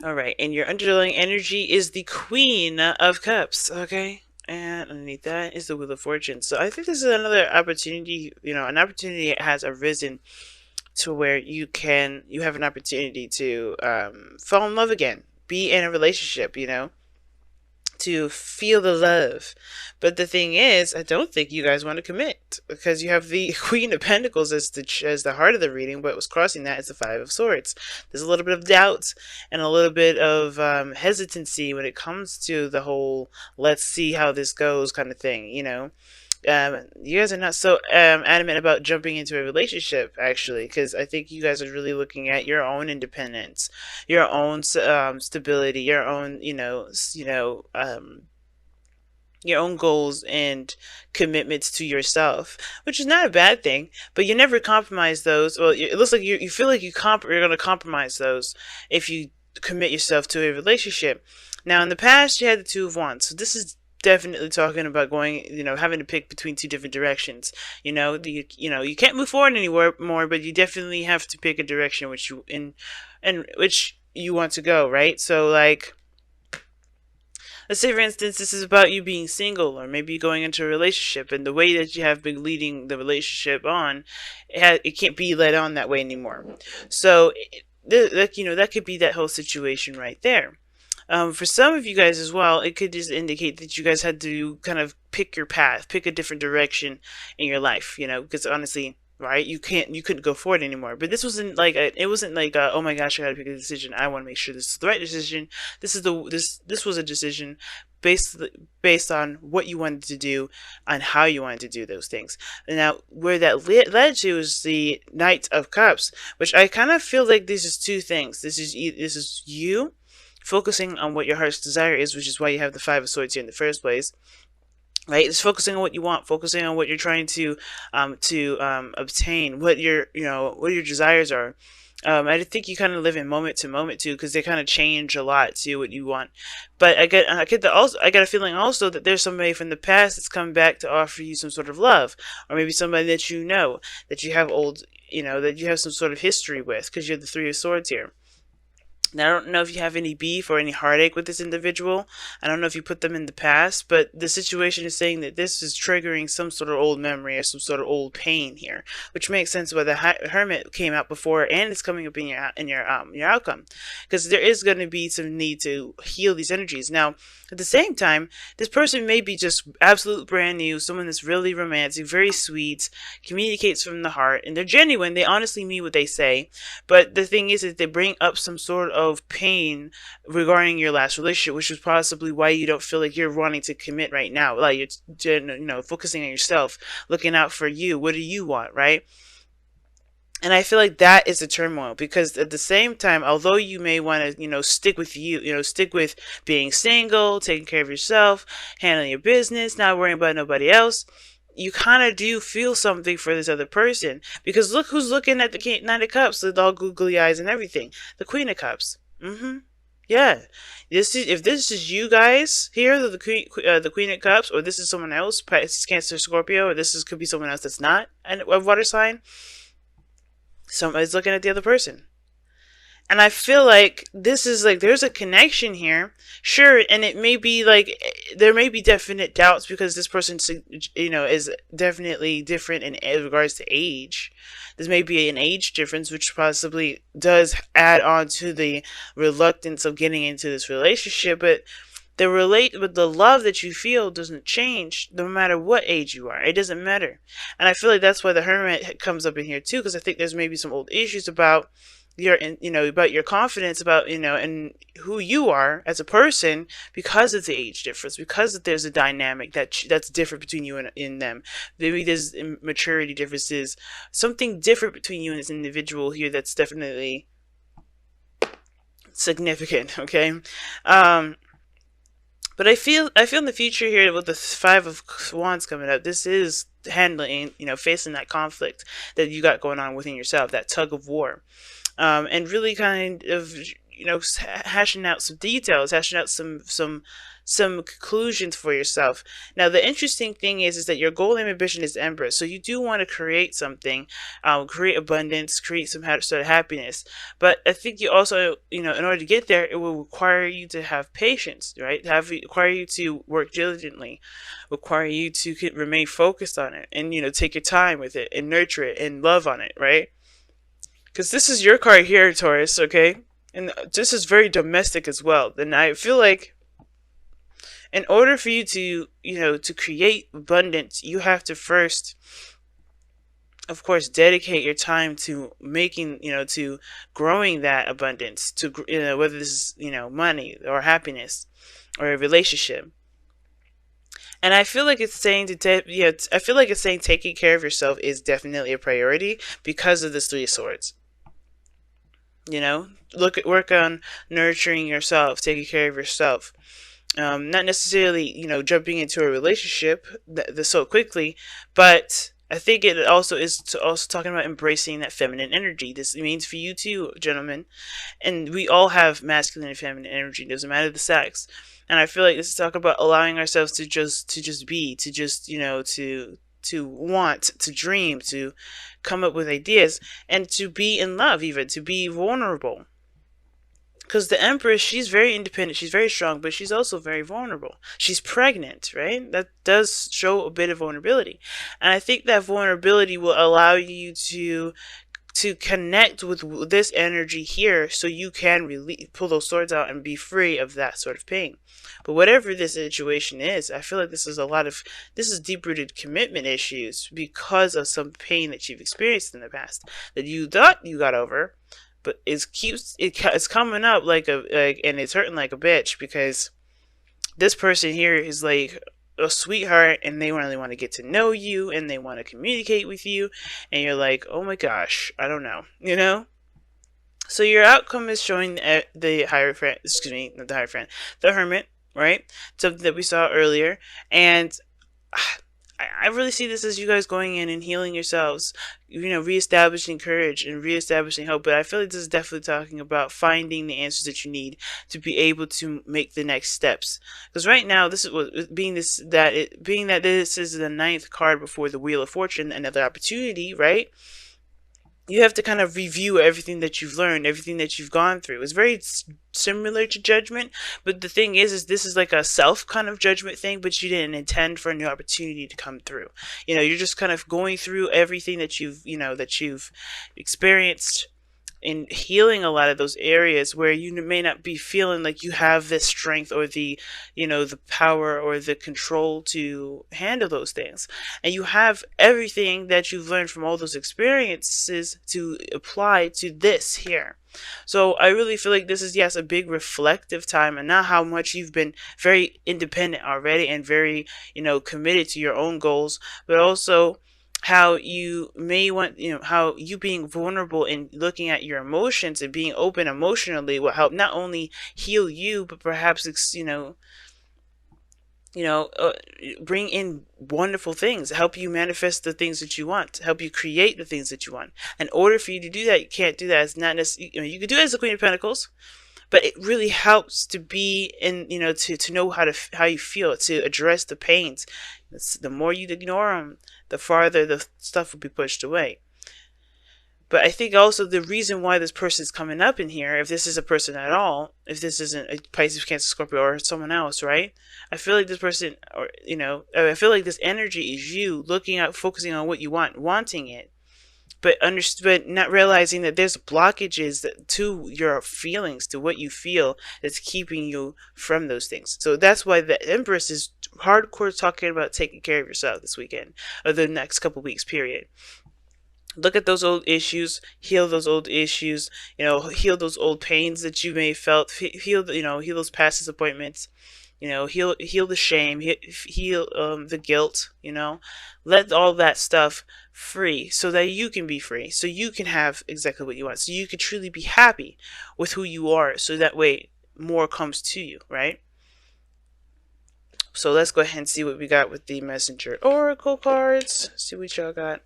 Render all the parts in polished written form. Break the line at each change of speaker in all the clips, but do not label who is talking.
All right, and your underlying energy is the Queen of Cups, okay? And underneath that is the Wheel of Fortune. So I think this is another opportunity, an opportunity has arisen to where you have an opportunity to fall in love again, be in a relationship, to feel the love. But the thing is, I don't think you guys want to commit because you have the Queen of Pentacles as the heart of the reading, but what's crossing that is the Five of Swords. There's a little bit of doubt and a little bit of hesitancy when it comes to the whole "let's see how this goes" kind of thing. You guys are not so adamant about jumping into a relationship, actually, because I think you guys are really looking at your own independence, your own stability, your own, your own goals and commitments to yourself, which is not a bad thing. But you never compromise those. Well, it looks like you feel like you're going to compromise those if you commit yourself to a relationship. Now, in the past, you had the Two of Wands, so this is definitely talking about going, having to pick between two different directions. You can't move forward anywhere more, but you definitely have to pick a direction which you want to go, right? So, like, let's say, for instance, this is about you being single, or maybe going into a relationship, and the way that you have been leading the relationship on, it can't be led on that way anymore. So, that could be that whole situation right there. For some of you guys as well, it could just indicate that you guys had to kind of pick your path, pick a different direction in your life, because honestly, right, you couldn't go forward anymore. But this wasn't like it wasn't like oh my gosh, I gotta pick a decision. I want to make sure this is the right decision. This was a decision based on what you wanted to do and how you wanted to do those things. And now, where that led to is the Knight of Cups, which I kind of feel like this is two things. This is you focusing on what your heart's desire is, which is why you have the Five of Swords here in the first place. Right, it's focusing on what you want, focusing on what you're trying to obtain, what your desires are. I think you kind of live in moment to moment too, because they kind of change a lot to what you want. But I get a feeling also that there's somebody from the past that's come back to offer you some sort of love, or maybe somebody that you have that you have some sort of history with, because you have the Three of Swords here. Now, I don't know if you have any beef or any heartache with this individual. I don't know if you put them in the past, but the situation is saying that this is triggering some sort of old memory or some sort of old pain here, which makes sense why the Hermit came out before and it's coming up in your outcome, because there is going to be some need to heal these energies. Now, at the same time, this person may be just absolute brand new, someone that's really romantic, very sweet, communicates from the heart, and they're genuine. They honestly mean what they say. But the thing is that they bring up some sort of pain regarding your last relationship, which is possibly why you don't feel like you're wanting to commit right now. Like you're, focusing on yourself, looking out for you. What do you want, right? And I feel like that is a turmoil, because at the same time, although you may want to, stick with being single, taking care of yourself, handling your business, not worrying about nobody else, you kind of do feel something for this other person. Because look who's looking at the Nine of Cups with all googly eyes and everything. The Queen of Cups. Yeah. If this is you guys here, the Queen of Cups, or this is someone else, Pisces, Cancer, Scorpio, or could be someone else that's not a water sign. Somebody's looking at the other person. And I feel like this is like there's a connection here. Sure, and it may be like there may be definite doubts because this person, is definitely different in regards to age. There may be an age difference, which possibly does add on to the reluctance of getting into this relationship. But the love that you feel doesn't change no matter what age you are. It doesn't matter. And I feel like that's why the Hermit comes up in here too, because I think there's maybe some old issues about about your confidence, about and who you are as a person, because of the age difference, because there's a dynamic that's different between you and them. Maybe there's maturity differences, something different between you and this individual here that's definitely significant. Okay. But I feel in the future here with the Five of Wands coming up, this is handling, facing that conflict that you got going on within yourself, that tug of war, and really kind of, hashing out some details, hashing out some conclusions for yourself. Now, the interesting thing is that your goal and ambition is Empress, so you do want to create something, create abundance, create some sort of happiness. But I think you also, in order to get there, it will require you to have patience, right? Require you to work diligently, require you to remain focused on it, and take your time with it and nurture it and love on it, right? Because this is your card here, Taurus, okay? And this is very domestic as well. And I feel like in order for you to, to create abundance, you have to first, of course, dedicate your time to making, to growing that abundance, to, whether this is, money or happiness or a relationship. And I feel like it's saying I feel like it's saying taking care of yourself is definitely a priority because of this Three of Swords. Work on nurturing yourself, taking care of yourself. Not necessarily, jumping into a relationship so quickly, but I think it also is also talking about embracing that feminine energy. This means for you too, gentlemen, and we all have masculine and feminine energy. It doesn't matter the sex. And I feel like this is talking about allowing ourselves to just be, to just, to want, to dream, to come up with ideas, and to be in love, even to be vulnerable. Because the Empress, she's very independent, she's very strong, but she's also very vulnerable. She's pregnant, right? That does show a bit of vulnerability. And I think that vulnerability will allow you to connect with this energy here, so you can really pull those swords out and be free of that sort of pain. But whatever this situation is, I feel like this is deep-rooted commitment issues because of some pain that you've experienced in the past that you thought you got over, but it's coming up and it's hurting like a bitch, because this person here is like a sweetheart, and they really want to get to know you, and they want to communicate with you, and you're like, oh my gosh, I don't know. So your outcome is showing the Hierophant, excuse me, not the Hierophant, the Hermit, right? Something that we saw earlier, and I really see this as you guys going in and healing yourselves, reestablishing courage and reestablishing hope. But I feel like this is definitely talking about finding the answers that you need to be able to make the next steps. Because right now, this is what being that this is the 9th card before the Wheel of Fortune, another opportunity, right? You have to kind of review everything that you've learned, everything that you've gone through. It's very similar to judgment, but the thing is this is like a self kind of judgment thing, but you didn't intend for a new opportunity to come through. You're just kind of going through everything that you've experienced, in healing a lot of those areas where you may not be feeling like you have the strength or the power or the control to handle those things. And you have everything that you've learned from all those experiences to apply to this here. So I really feel like this is, yes, a big reflective time, and not how much you've been very independent already and very, committed to your own goals, but also how you may want, how you being vulnerable and looking at your emotions and being open emotionally will help not only heal you, but perhaps, bring in wonderful things, help you manifest the things that you want, help you create the things that you want. In order for you to do that, you can't do that. It's not necessarily, you can do it as the Queen of Pentacles, but it really helps to be in, to know how you feel, to address the pains. The more you ignore them, the farther the stuff will be pushed away. But I think also the reason why this person is coming up in here, if this is a person at all, if this isn't a Pisces, Cancer, Scorpio, or someone else, right? I feel like this person, or I feel like this energy is you looking at, focusing on what you want, wanting it, but not realizing that there's blockages to your feelings, to what you feel, that's keeping you from those things. So that's why the Empress is hardcore talking about taking care of yourself this weekend, or the next couple weeks, period. Look at those old issues, heal those old issues, heal those old pains that you may have felt, heal those past disappointments, heal the shame, heal the guilt, let all that stuff free, so that you can be free, so you can have exactly what you want, so you can truly be happy with who you are, so that way more comes to you, right? So let's go ahead and see what we got with the Messenger Oracle cards. See what y'all got.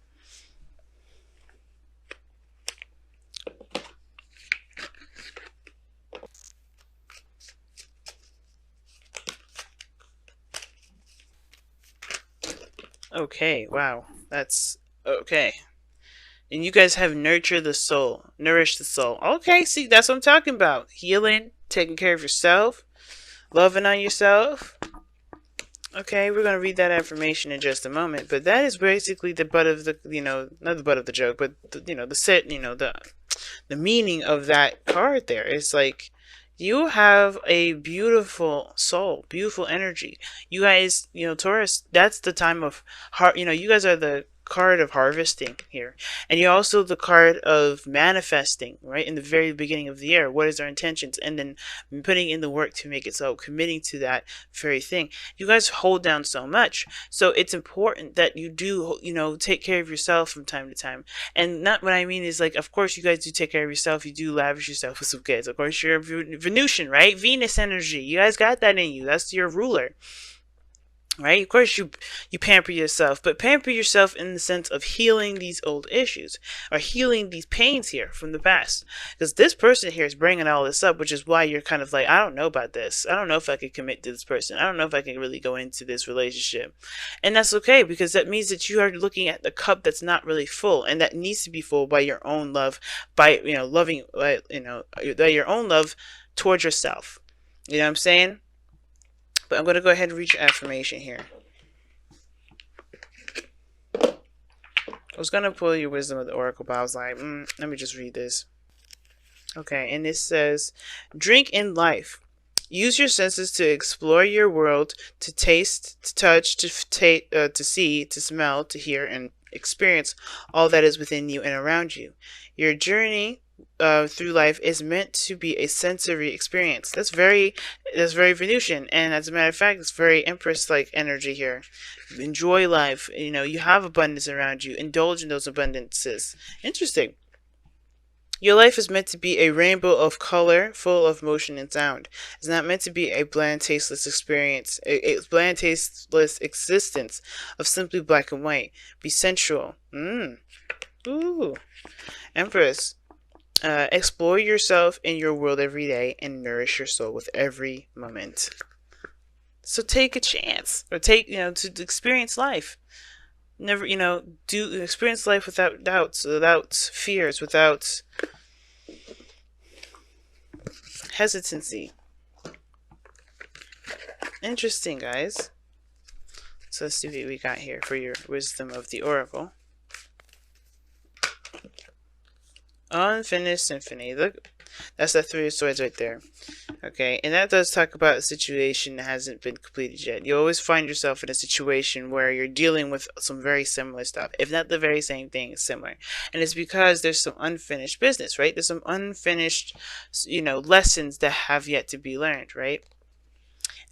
Okay, wow. That's okay. And you guys have nurture the soul, nourish the soul. Okay, see, that's what I'm talking about. Healing, taking care of yourself, loving on yourself. Okay, we're gonna read that affirmation in just a moment, but that is basically the butt of the, not the butt of the joke, but the set, the meaning of that card there is like you have a beautiful soul, beautiful energy. You guys, Taurus, that's the time of heart. You guys are the card of harvesting here, and you're also the card of manifesting, right? In the very beginning of the year, what is our intentions, and then putting in the work to make it so, committing to that very thing. You guys hold down so much, so it's important that you do, take care of yourself from time to time. And not what I mean is like, of course, you guys do take care of yourself. You do lavish yourself with some kids. Of course, you're Venusian, right? Venus energy. You guys got that in you. That's your ruler. Right? Of course, you pamper yourself, but pamper yourself in the sense of healing these old issues or healing these pains here from the past. Because this person here is bringing all this up, which is why you're kind of like, I don't know about this. I don't know if I could commit to this person. I don't know if I can really go into this relationship. And that's okay, because that means that you are looking at the cup that's not really full, and that needs to be full by your own love, by loving, by your own love towards yourself. You know what I'm saying? But I'm going to go ahead and read your affirmation here. I was going to pull your wisdom of the oracle, but I was like, let me just read this. Okay, and it says, drink in life. Use your senses to explore your world, to taste, to touch, to see, to smell, to hear, and experience all that is within you and around you. Your journey through life is meant to be a sensory experience. That's very Venusian, and as a matter of fact, it's very Empress-like energy here. Enjoy life. You have abundance around you. Indulge in those abundances. Interesting. Your life is meant to be a rainbow of color, full of motion and sound. It's not meant to be a bland, tasteless experience, a bland, tasteless existence of simply black and white. Be sensual. Ooh. Empress. Explore yourself in your world every day and nourish your soul with every moment. So take a chance, or take, to experience life. Never, do experience life without doubts, without fears, without hesitancy. Interesting, guys. So let's see what we got here for your wisdom of the oracle. Unfinished symphony. Look, that's that Three of Swords right there. Okay, and that does talk about a situation that hasn't been completed yet. You always find yourself in a situation where you're dealing with some very similar stuff, if not the very same thing, it's similar. And it's because there's some unfinished business, right? There's some unfinished, lessons that have yet to be learned, right?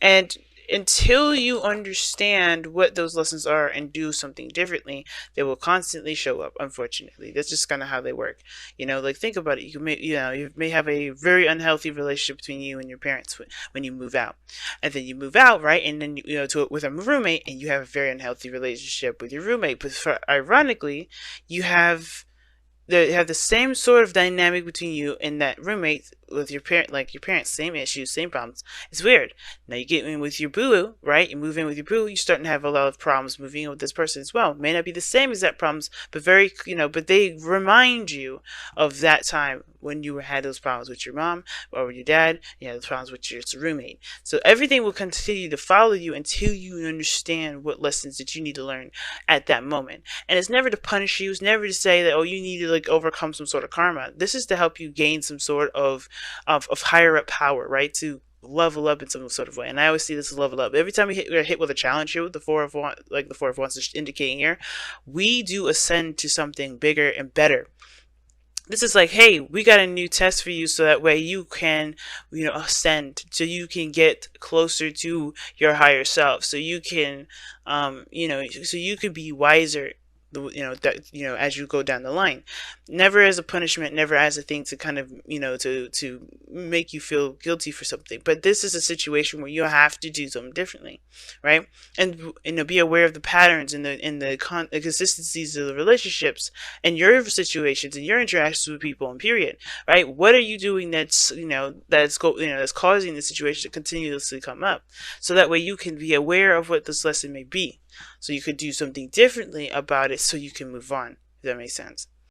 And until you understand what those lessons are and do something differently, they will constantly show up. Unfortunately, that's just kind of how they work. Like, think about it. You may have a very unhealthy relationship between you and your parents when you move out, and then you move out, right? And then with a roommate, and you have a very unhealthy relationship with your roommate. But ironically, you have the same sort of dynamic between you and that roommate with your parent, like your parents, same issues, same problems. It's weird. Now you get in with your boo, right? You move in with your boo, you're starting to have a lot of problems moving in with this person as well. May not be the same exact problems, but but they remind you of that time when you had those problems with your mom or with your dad. You had those problems with your roommate. So everything will continue to follow you until you understand what lessons that you need to learn at that moment. And it's never to punish you. It's never to say that, oh, you need to overcome some sort of karma. This is to help you gain some sort of higher up power, right? To level up in some sort of way. And I always see this as level up. Every time we're hit with a challenge here with the Four of Wands, like the Four of Wands is indicating here, we do ascend to something bigger and better. This is like, hey, we got a new test for you, so that way you can, ascend, so you can get closer to your higher self, so you can, so you can be wiser, as you go down the line. Never as a punishment, never as a thing to kind of, to make you feel guilty for something. But this is a situation where you have to do something differently, right? And be aware of the patterns and the consistencies of the relationships and your situations and your interactions with people, and period, right? What are you doing that's causing the situation to continuously come up, so that way you can be aware of what this lesson may be. So you could do something differently about it so you can move on, if that makes sense.